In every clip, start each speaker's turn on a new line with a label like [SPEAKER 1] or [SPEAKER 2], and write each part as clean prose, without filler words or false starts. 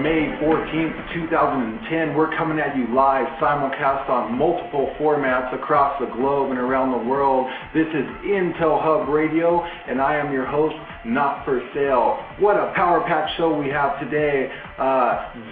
[SPEAKER 1] May 14th, 2010. We're coming at you live, simulcast on multiple formats across the globe and around the world. This is Intel Hub Radio, and I am your host, Not For Sale. What a power-packed show we have today.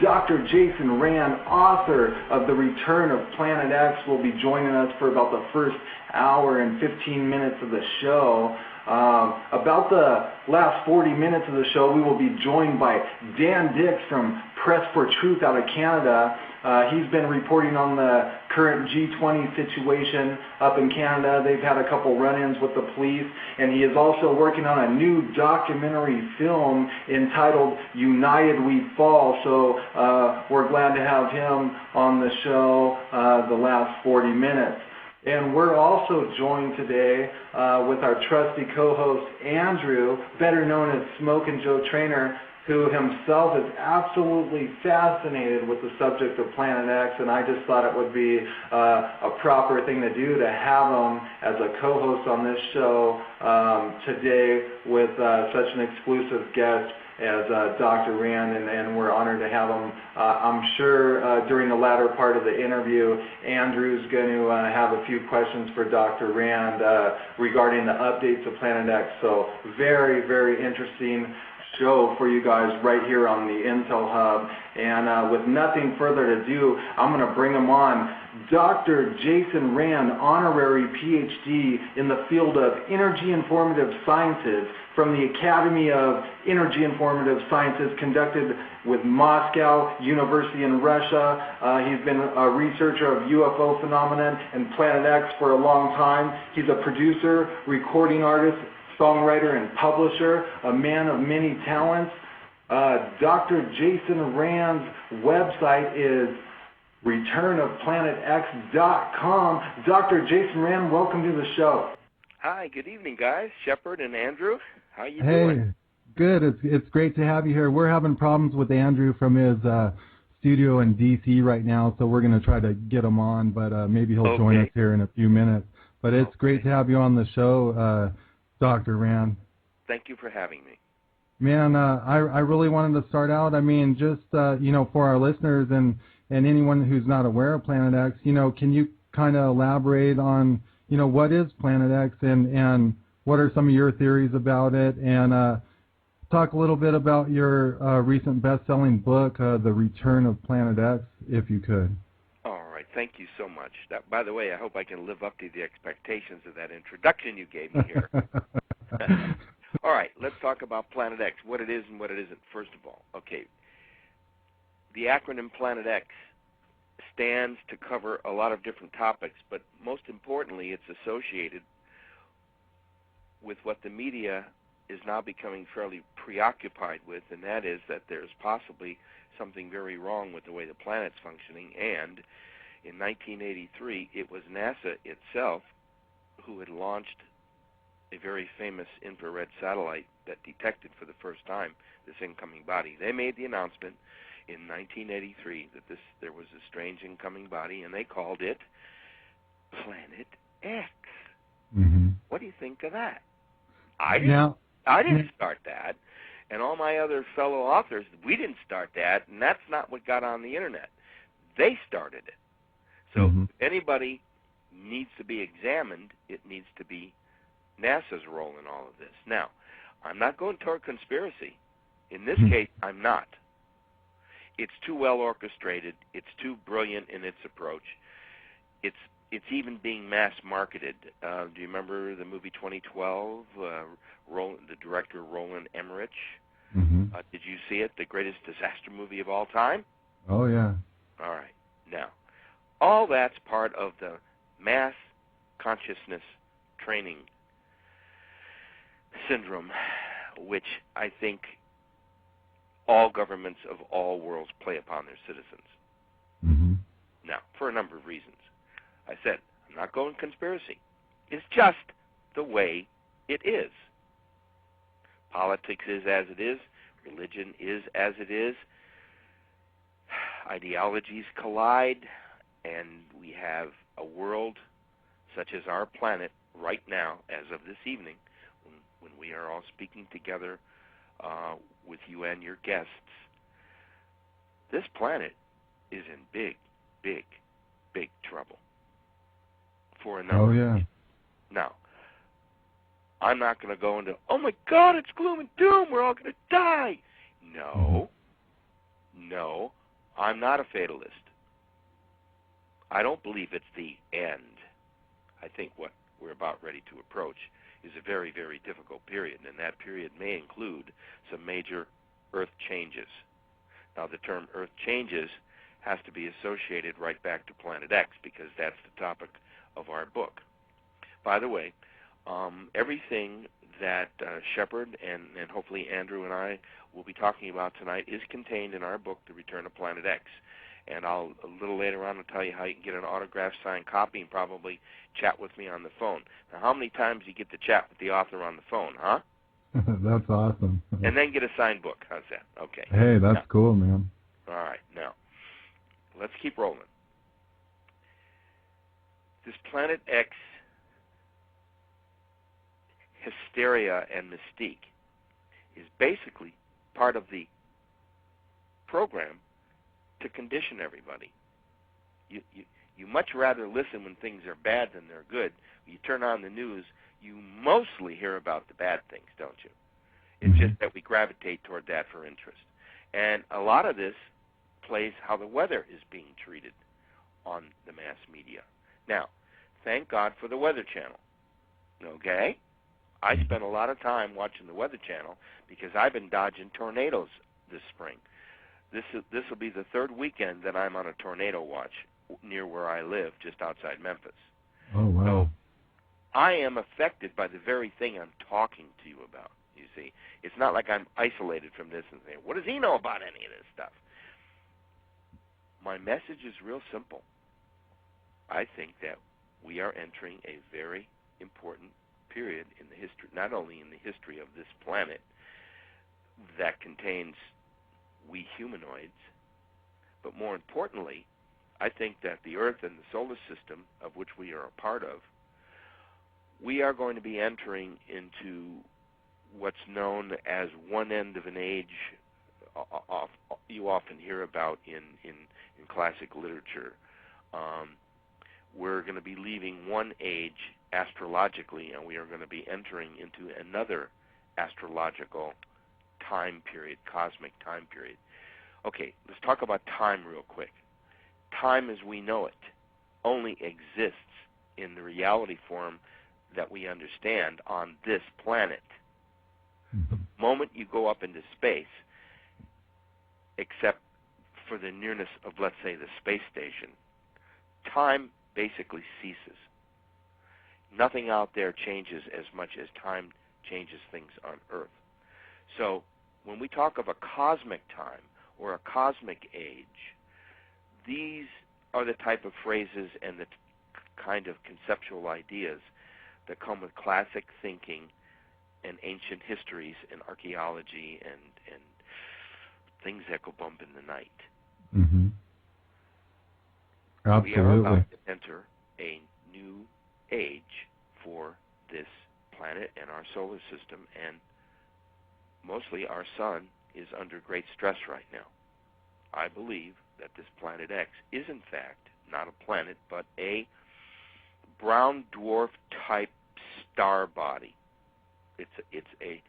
[SPEAKER 1] Dr. Jaysen Rand, author of The Return of Planet X, will be joining us for about the first hour and 15 minutes of the show. About the last 40 minutes of the show, we will be joined by Dan Dix from Press for Truth out of Canada. He's been reporting on the current G20 situation up in Canada. They've had a couple run-ins with the police, and he is also working on a new documentary film entitled United We Fall. So we're glad to have him on the show the last 40 minutes. And we're also joined today with our trusty co-host, Andrew, better known as Smoke and Joe Trainer, who himself is absolutely fascinated with the subject of Planet X, and I just thought it would be a proper thing to do to have him as a co-host on this show today with such an exclusive guest as Dr. Rand, and we're honored to have him. I'm sure during the latter part of the interview, Andrew's going to have a few questions for Dr. Rand regarding the updates of Planet X. So very, very interesting show for you guys right here on the Intel Hub. And with nothing further to do, I'm going to bring him on. Dr. Jaysen Rand, honorary PhD in the field of Energy Informative Sciences from the Academy of Energy Informative Sciences, conducted with Moscow University in Russia. He's been a researcher of UFO phenomenon and Planet X for a long time. He's a producer, recording artist, songwriter, and publisher, a man of many talents. Dr. Jaysen Rand's website is returnofplanetx.com. Dr. Jaysen Rand, welcome to the show.
[SPEAKER 2] Hi, good evening, guys. Shepard and Andrew, how you doing?
[SPEAKER 3] Hey, good. It's great to have you here. We're having problems with Andrew from his studio in D.C. right now, so we're going to try to get him on, but maybe he'll join us here in a few minutes. But it's great to have you on the show, Dr. Rand.
[SPEAKER 2] Thank you for having me.
[SPEAKER 3] Man, I really wanted to start out, just, for our listeners and anyone who's not aware of Planet X, can you kind of elaborate on, what is Planet X and what are some of your theories about it, and talk a little bit about your recent best-selling book, The Return of Planet X, if you could.
[SPEAKER 2] All right, thank you so much. By the way, I hope I can live up to the expectations of that introduction you gave me here. All right, let's talk about Planet X, what it is and what it isn't, first of all. Okay, the acronym Planet X stands to cover a lot of different topics, but most importantly, it's associated with what the media is now becoming fairly preoccupied with, and that is that there's possibly something very wrong with the way the planet's functioning. And in 1983, it was NASA itself who had launched a very famous infrared satellite that detected for the first time this incoming body. They made the announcement in 1983 that there was a strange incoming body, and they called it Planet X.
[SPEAKER 3] Mm-hmm.
[SPEAKER 2] What do you think of that? I didn't start that, and all my other fellow authors, we didn't start that, and that's not what got on the internet. They started it. So if anybody needs to be examined, it needs to be NASA's role in all of this. Now, I'm not going toward conspiracy. In this case, I'm not. It's too well orchestrated. It's too brilliant in its approach. It's even being mass marketed. Do you remember the movie 2012? The director Roland Emmerich. Did you see it? The greatest disaster movie of all time?
[SPEAKER 3] Oh yeah.
[SPEAKER 2] All right. Now, all that's part of the mass consciousness training syndrome, which I think all governments of all worlds play upon their citizens. Now, for a number of reasons. I said, I'm not going conspiracy. It's just the way it is. Politics is as it is. Religion is as it is. Ideologies collide, and we have a world such as our planet right now, as of this evening, when we are all speaking together with you and your guests, this planet is in big, big, big trouble for a number of reasons. Now, I'm not going to go into, oh my God, it's gloom and doom, we're all going to die. No, I'm not a fatalist. I don't believe it's the end. I think what we're about ready to approach is a very, very difficult period, and that period may include some major Earth changes. Now, the term Earth changes has to be associated right back to Planet X because that's the topic of our book. By the way, everything that Shepard and hopefully Andrew and I will be talking about tonight is contained in our book, The Return of Planet X. And a little later on, I'll tell you how you can get an autographed signed copy and probably chat with me on the phone. Now, how many times do you get to chat with the author on the phone, huh?
[SPEAKER 3] That's awesome.
[SPEAKER 2] And then get a signed book. How's that? Okay.
[SPEAKER 3] Hey, that's cool, man.
[SPEAKER 2] All right. Now, let's keep rolling. This Planet X hysteria and mystique is basically part of the program to condition everybody. You much rather listen when things are bad than they're good. When you turn on the news, you mostly hear about the bad things, don't you? It's just that we gravitate toward that for interest. And a lot of this plays how the weather is being treated on the mass media. Now, thank God for the Weather Channel, okay? I spent a lot of time watching the Weather Channel because I've been dodging tornadoes this spring. This will be the third weekend that I'm on a tornado watch near where I live, just outside Memphis.
[SPEAKER 3] Oh, wow.
[SPEAKER 2] So I am affected by the very thing I'm talking to you about, you see. It's not like I'm isolated from this and saying, what does he know about any of this stuff? My message is real simple. I think that we are entering a very important period in the history, not only in the history of this planet that contains we humanoids, but more importantly, I think that the Earth and the solar system, of which we are a part of, we are going to be entering into what's known as one end of an age. You often hear about in classic literature. We're going to be leaving one age astrologically, and we are going to be entering into another astrological time period, cosmic time period. Okay, let's talk about time real quick. Time as we know it only exists in the reality form that we understand on this planet. The moment you go up into space, except for the nearness of, let's say, the space station, time basically ceases. Nothing out there changes as much as time changes things on Earth. So when we talk of a cosmic time or a cosmic age, these are the type of phrases and the kind of conceptual ideas that come with classic thinking and ancient histories and archaeology and things that go bump in the night.
[SPEAKER 3] Mm-hmm. Absolutely.
[SPEAKER 2] We are about to enter a new age for this planet and our solar system, and mostly our sun is under great stress right now. I believe that this Planet X is in fact not a planet, but a brown dwarf type star body. It's a